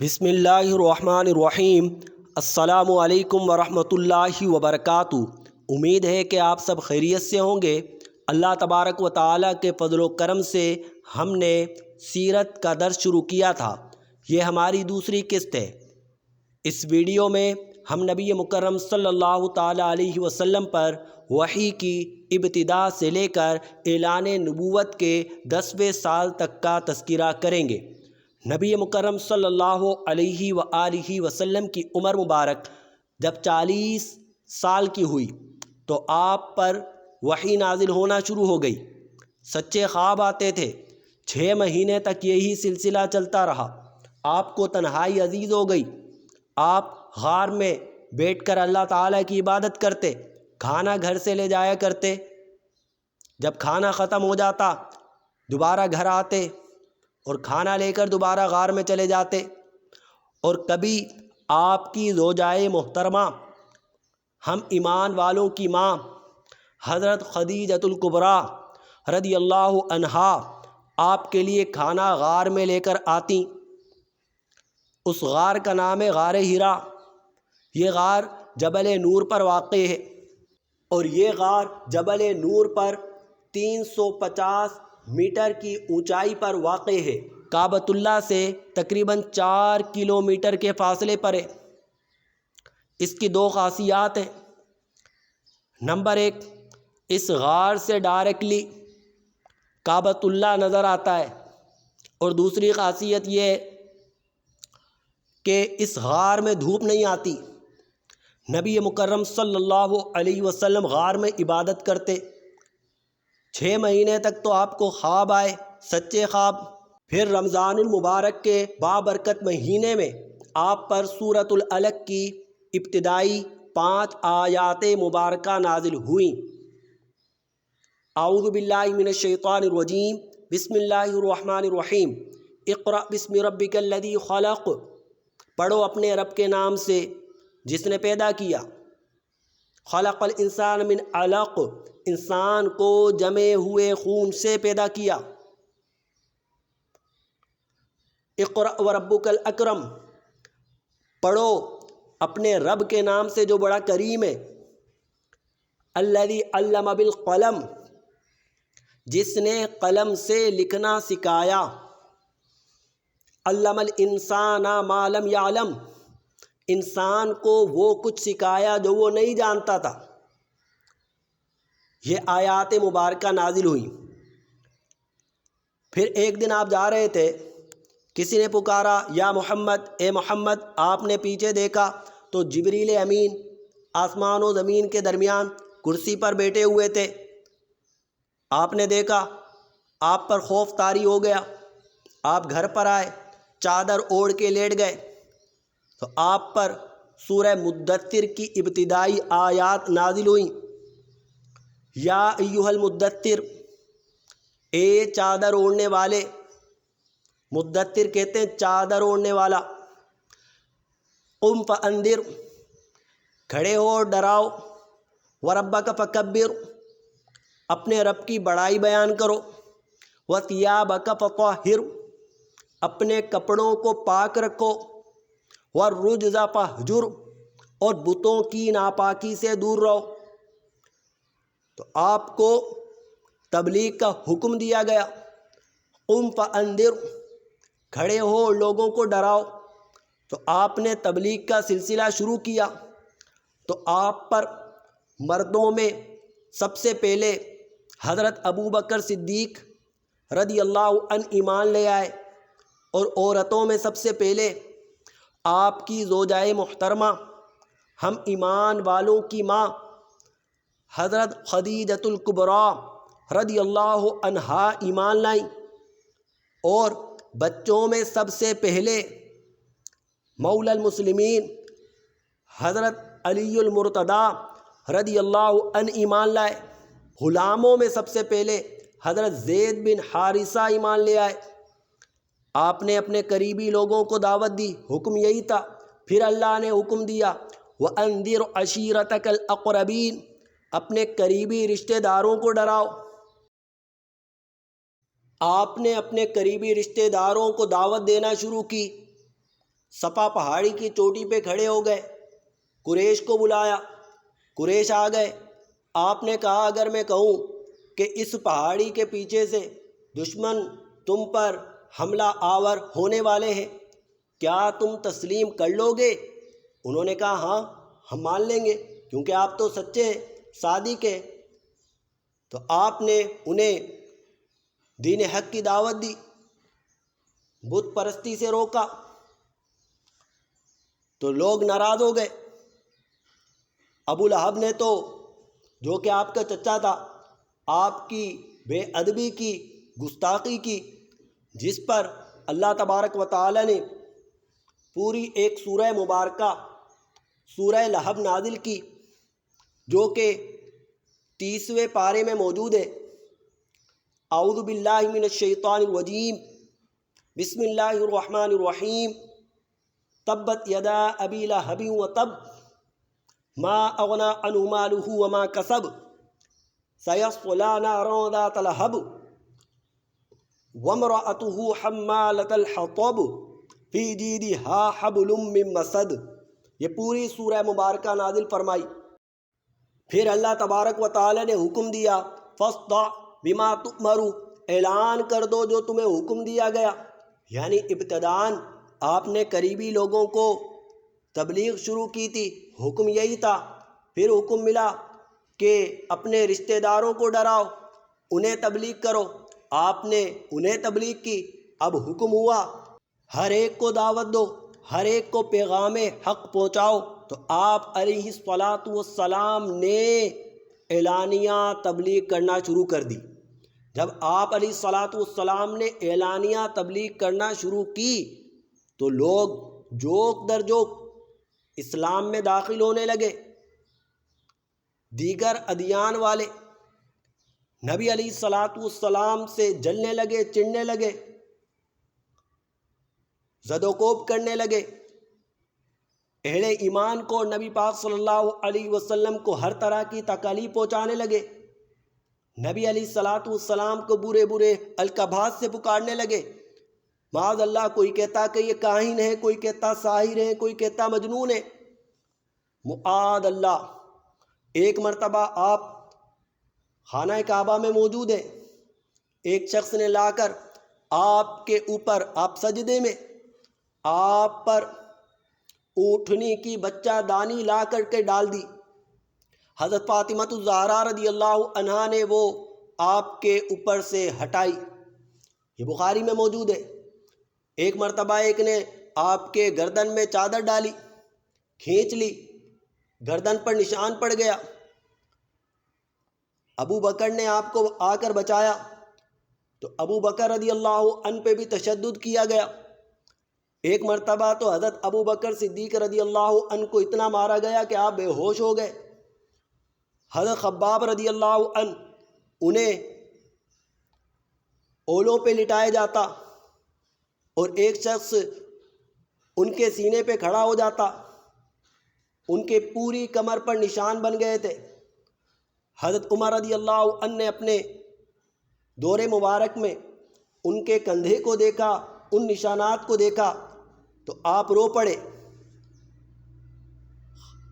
بسم اللہ الرحمن الرحیم۔ السلام علیکم ورحمۃ اللہ وبرکاتہ۔ امید ہے کہ آپ سب خیریت سے ہوں گے۔ اللہ تبارک و تعالیٰ کے فضل و کرم سے ہم نے سیرت کا درس شروع کیا تھا، یہ ہماری دوسری قسط ہے۔ اس ویڈیو میں ہم نبی مکرم صلی اللہ تعالیٰ علیہ وسلم پر وحی کی ابتدا سے لے کر اعلان نبوت کے 10ویں سال تک کا تذکرہ کریں گے۔ نبی مکرم صلی اللہ علیہ وآلہ وسلم کی عمر مبارک جب 40 سال کی ہوئی تو آپ پر وحی نازل ہونا شروع ہو گئی۔ سچے خواب آتے تھے۔ 6 مہینے تک یہی سلسلہ چلتا رہا۔ آپ کو تنہائی عزیز ہو گئی۔ آپ غار میں بیٹھ کر اللہ تعالیٰ کی عبادت کرتے، کھانا گھر سے لے جایا کرتے۔ جب کھانا ختم ہو جاتا دوبارہ گھر آتے اور کھانا لے کر دوبارہ غار میں چلے جاتے۔ اور کبھی آپ کی زوجائے محترمہ، ہم ایمان والوں کی ماں حضرت خدیجۃ الکبریٰ رضی اللہ عنہا آپ کے لیے کھانا غار میں لے کر آتیں۔ اس غار کا نام ہے غار حرا۔ یہ غار جبل نور پر واقع ہے، اور یہ غار جبل نور پر 350 میٹر کی اونچائی پر واقع ہے۔ کعبۃ اللہ سے تقریباً 4 کلومیٹر کے فاصلے پر ہے۔ اس کی 2 خاصیات ہیں۔ نمبر 1، اس غار سے ڈائریکٹلی کعبۃ اللہ نظر آتا ہے، اور دوسری خاصیت یہ ہے کہ اس غار میں دھوپ نہیں آتی۔ نبی مکرم صلی اللہ علیہ وسلم غار میں عبادت کرتے۔ 6 مہینے تک تو آپ کو خواب آئے، سچے خواب۔ پھر رمضان المبارک کے بابرکت مہینے میں آپ پر سورۃ العلق کی ابتدائی 5 آیات مبارکہ نازل ہوئیں۔ اعوذ باللہ من الشیطان الرجیم، بسم اللہ الرحمن الرحیم۔ اقرأ بسم ربک الذی خلق، پڑھو اپنے رب کے نام سے جس نے پیدا کیا۔ خلق الانسان من علق، انسان کو جمے ہوئے خون سے پیدا کیا۔ اقرأ وربک الاکرم، پڑھو اپنے رب کے نام سے جو بڑا کریم ہے۔ الذی علم بالقلم، جس نے قلم سے لکھنا سکھایا۔ علم الانسان ما لم یعلم، انسان کو وہ کچھ سکھایا جو وہ نہیں جانتا تھا۔ یہ آیات مبارکہ نازل ہوئی۔ پھر ایک دن آپ جا رہے تھے، کسی نے پکارا یا محمد، اے محمد۔ آپ نے پیچھے دیکھا تو جبریل امین آسمان و زمین کے درمیان کرسی پر بیٹھے ہوئے تھے۔ آپ نے دیکھا، آپ پر خوف طاری ہو گیا۔ آپ گھر پر آئے، چادر اوڑھ کے لیٹ گئے تو آپ پر سورہ مدثر کی ابتدائی آیات نازل ہوئیں۔ یا ایھا المدثر، اے چادر اوڑھنے والے۔ مدثر کہتے ہیں چادر اوڑھنے والا۔ قم فانذر، کھڑے ہو اور ڈراؤ۔ وربک فکبر، اپنے رب کی بڑائی بیان کرو۔ وثیابک فطہر، اپنے کپڑوں کو پاک رکھو۔ والرجز فاہجر، اور بتوں کی ناپاکی سے دور رہو۔ تو آپ کو تبلیغ کا حکم دیا گیا۔ قم فانذر، کھڑے ہو لوگوں کو ڈراؤ۔ تو آپ نے تبلیغ کا سلسلہ شروع کیا۔ تو آپ پر مردوں میں سب سے پہلے حضرت ابوبکر صدیق رضی اللہ عنہ ایمان لے آئے، اور عورتوں میں سب سے پہلے آپ کی زوجائے محترمہ، ہم ایمان والوں کی ماں حضرت خدیجۃ الکبریٰ رضی اللہ عنہا ایمان لائیں۔ اور بچوں میں سب سے پہلے مولا المسلمین حضرت علی المرتضیٰ رضی اللہ عنہ ایمان لائے۔ غلاموں میں سب سے پہلے حضرت زید بن حارثہ ایمان لے آئے۔ آپ نے اپنے قریبی لوگوں کو دعوت دی، حکم یہی تھا۔ پھر اللہ نے حکم دیا وَأَنذِرْ عَشِيرَتَكَ الْأَقْرَبِينَ، اپنے قریبی رشتہ داروں کو ڈراؤ۔ آپ نے اپنے قریبی رشتہ داروں کو دعوت دینا شروع کی۔ صفا پہاڑی کی چوٹی پہ کھڑے ہو گئے، قریش کو بلایا، قریش آ گئے۔ آپ نے کہا اگر میں کہوں کہ اس پہاڑی کے پیچھے سے دشمن تم پر حملہ آور ہونے والے ہیں، کیا تم تسلیم کر لو گے؟ انہوں نے کہا ہاں ہم مان لیں گے، کیونکہ آپ تو سچے ہیں، صادق ہیں۔ تو آپ نے انہیں دین حق کی دعوت دی، بت پرستی سے روکا، تو لوگ ناراض ہو گئے۔ ابو لہب نے تو، جو کہ آپ کا چچا تھا، آپ کی بے ادبی کی، گستاخی کی، جس پر اللہ تبارک و تعالی نے پوری ایک سورہ مبارکہ سورہ لہب نازل کی، جو کہ 30ویں پارے میں موجود ہے۔ اعوذ باللہ من الشیطان الرجیم، بسم اللہ الرحمن الرحیم، تبت یدا ابی لہب وتب ما اغنی عنہ مالہ وما کسب سیصلی نارا ذات لہب وامرأتہ حمالۃ الحطب فی جیدہا حبل من مسد۔ یہ پوری سورہ مبارکہ نازل فرمائی۔ پھر اللہ تبارک و تعالی نے حکم دیا فاصدع بما تؤمر، اعلان کر دو جو تمہیں حکم دیا گیا۔ یعنی ابتداً آپ نے قریبی لوگوں کو تبلیغ شروع کی تھی، حکم یہی تھا۔ پھر حکم ملا کہ اپنے رشتہ داروں کو ڈراؤ، انہیں تبلیغ کرو، آپ نے انہیں تبلیغ کی۔ اب حکم ہوا ہر ایک کو دعوت دو، ہر ایک کو پیغام حق پہنچاؤ۔ تو آپ علیہ الصلاۃ والسلام نے اعلانیہ تبلیغ کرنا شروع کر دی۔ جب آپ علیہ الصلاۃ والسلام نے اعلانیہ تبلیغ کرنا شروع کی تو لوگ جوک در جوک اسلام میں داخل ہونے لگے۔ دیگر ادیان والے نبی علیہ الصلاۃ والسلام سے جلنے لگے، چڑھنے لگے، زد و کوب کرنے لگے۔ اہل ایمان کو، نبی پاک صلی اللہ علیہ وسلم کو ہر طرح کی تکالیف پہنچانے لگے۔ نبی علیہ الصلاۃ والسلام کو برے برے القابات سے پکارنے لگے۔ معاذ اللہ، کوئی کہتا کہ یہ کاہن ہے، کوئی کہتا ساحر ہے، کوئی کہتا مجنون ہے۔ معاذ اللہ۔ ایک مرتبہ آپ خانہ کعبہ میں موجود ہیں، ایک شخص نے لا کر آپ کے اوپر، آپ سجدے میں، آپ پر اونٹنی کی بچہ دانی لا کر کے ڈال دی۔ حضرت فاطمہ الزہرا رضی اللہ عنہا نے وہ آپ کے اوپر سے ہٹائی۔ یہ بخاری میں موجود ہے۔ ایک مرتبہ ایک نے آپ کے گردن میں چادر ڈالی، کھینچ لی، گردن پر نشان پڑ گیا۔ ابو بکر نے آپ کو آ کر بچایا، تو ابو بکر رضی اللہ عنہ پہ بھی تشدد کیا گیا۔ ایک مرتبہ تو حضرت ابو بکر صدیق رضی اللہ عنہ کو اتنا مارا گیا کہ آپ بے ہوش ہو گئے۔ حضرت خباب رضی اللہ عنہ، انہیں اولوں پہ لٹایا جاتا اور ایک شخص ان کے سینے پہ کھڑا ہو جاتا، ان کے پوری کمر پر نشان بن گئے تھے۔ حضرت عمر رضی اللہ عنہ نے اپنے دور مبارک میں ان کے کندھے کو دیکھا، ان نشانات کو دیکھا تو آپ رو پڑے۔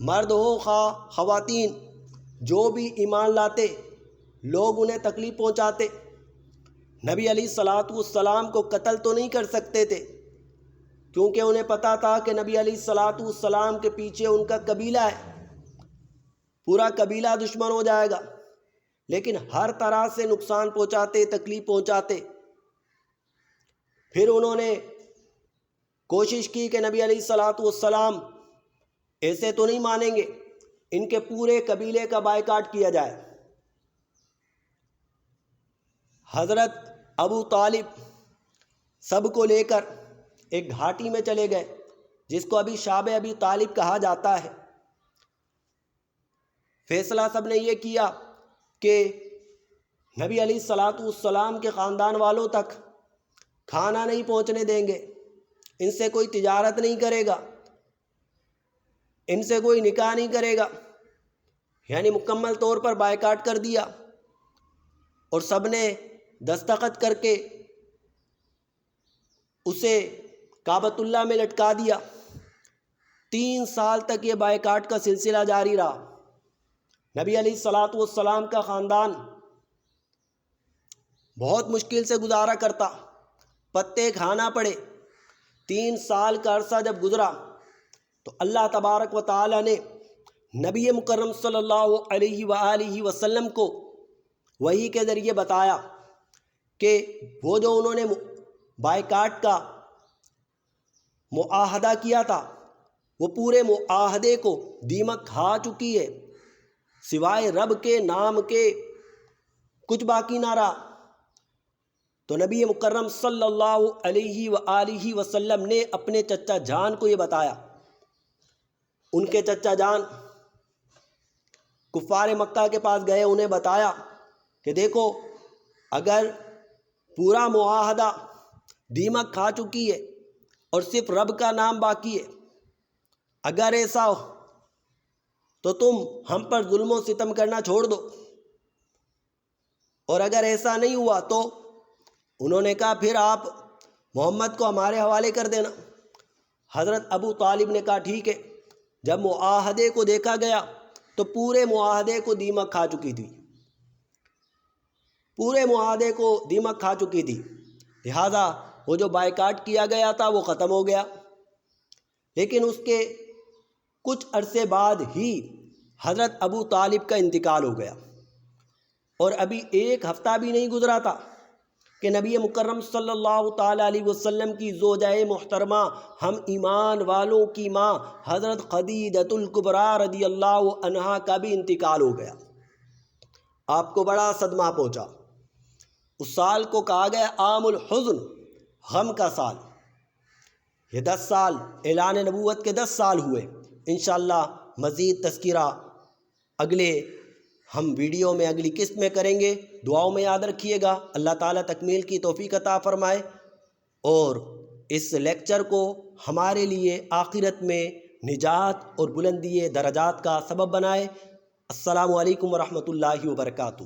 مرد ہو خواہ خواتین، جو بھی ایمان لاتے لوگ انہیں تکلیف پہنچاتے۔ نبی علیہ الصلاۃ والسلام کو قتل تو نہیں کر سکتے تھے، کیونکہ انہیں پتہ تھا کہ نبی علیہ الصلاۃ والسلام کے پیچھے ان کا قبیلہ ہے، پورا قبیلہ دشمن ہو جائے گا، لیکن ہر طرح سے نقصان پہنچاتے، تکلیف پہنچاتے۔ پھر انہوں نے کوشش کی کہ نبی علیہ الصلاۃ والسلام ایسے تو نہیں مانیں گے، ان کے پورے قبیلے کا بائیکاٹ کیا جائے۔ حضرت ابو طالب سب کو لے کر ایک گھاٹی میں چلے گئے، جس کو ابھی شاب ابی طالب کہا جاتا ہے۔ فیصلہ سب نے یہ کیا کہ نبی علیہ الصلاۃ والسلام کے خاندان والوں تک کھانا نہیں پہنچنے دیں گے، ان سے کوئی تجارت نہیں کرے گا، ان سے کوئی نکاح نہیں کرے گا، یعنی مکمل طور پر بائیکاٹ کر دیا۔ اور سب نے دستخط کر کے اسے کعبۃ اللہ میں لٹکا دیا۔ 3 سال تک یہ بائیکاٹ کا سلسلہ جاری رہا۔ نبی علیہ الصلاۃ والسلام کا خاندان بہت مشکل سے گزارا کرتا، پتے کھانا پڑے۔ 3 سال کا عرصہ جب گزرا تو اللہ تبارک و تعالی نے نبی مکرم صلی اللہ علیہ وآلہ وسلم کو وحی کے ذریعے بتایا کہ وہ جو انہوں نے بائیکاٹ کا معاہدہ کیا تھا وہ پورے معاہدے کو دیمک کھا چکی ہے، سوائے رب کے نام کے کچھ باقی نہ رہا۔ تو نبی مکرم صلی اللہ علیہ وآلہ وسلم نے اپنے چچا جان کو یہ بتایا۔ ان کے چچا جان کفار مکہ کے پاس گئے، انہیں بتایا کہ دیکھو اگر پورا معاہدہ دیمک کھا چکی ہے اور صرف رب کا نام باقی ہے، اگر ایسا ہو تو تم ہم پر ظلم و ستم کرنا چھوڑ دو، اور اگر ایسا نہیں ہوا تو انہوں نے کہا پھر آپ محمد کو ہمارے حوالے کر دینا۔ حضرت ابو طالب نے کہا ٹھیک ہے۔ جب معاہدے کو دیکھا گیا تو پورے معاہدے کو دیمک کھا چکی تھی، پورے معاہدے کو دیمک کھا چکی تھی، لہٰذا وہ جو بائیکاٹ کیا گیا تھا وہ ختم ہو گیا۔ لیکن اس کے کچھ عرصے بعد ہی حضرت ابو طالب کا انتقال ہو گیا، اور ابھی 1 ہفتہ بھی نہیں گزرا تھا کہ نبی مکرم صلی اللہ تعالیٰ علیہ وسلم کی زوجہ محترمہ، ہم ایمان والوں کی ماں حضرت خدیجۃ الکبریٰ رضی اللہ عنہا کا بھی انتقال ہو گیا۔ آپ کو بڑا صدمہ پہنچا۔ اس سال کو کہا گیا عام الحزن، غم کا سال۔ یہ 10 سال اعلان نبوت کے 10 سال ہوئے۔ انشاءاللہ مزید تذکرہ اگلے ہم ویڈیو میں اگلی قسط میں کریں گے۔ دعاؤں میں یاد رکھیے گا۔ اللہ تعالیٰ تکمیل کی توفیق عطا فرمائے اور اس لیکچر کو ہمارے لیے آخرت میں نجات اور بلندی درجات کا سبب بنائے۔ السلام علیکم ورحمۃ اللہ وبرکاتہ۔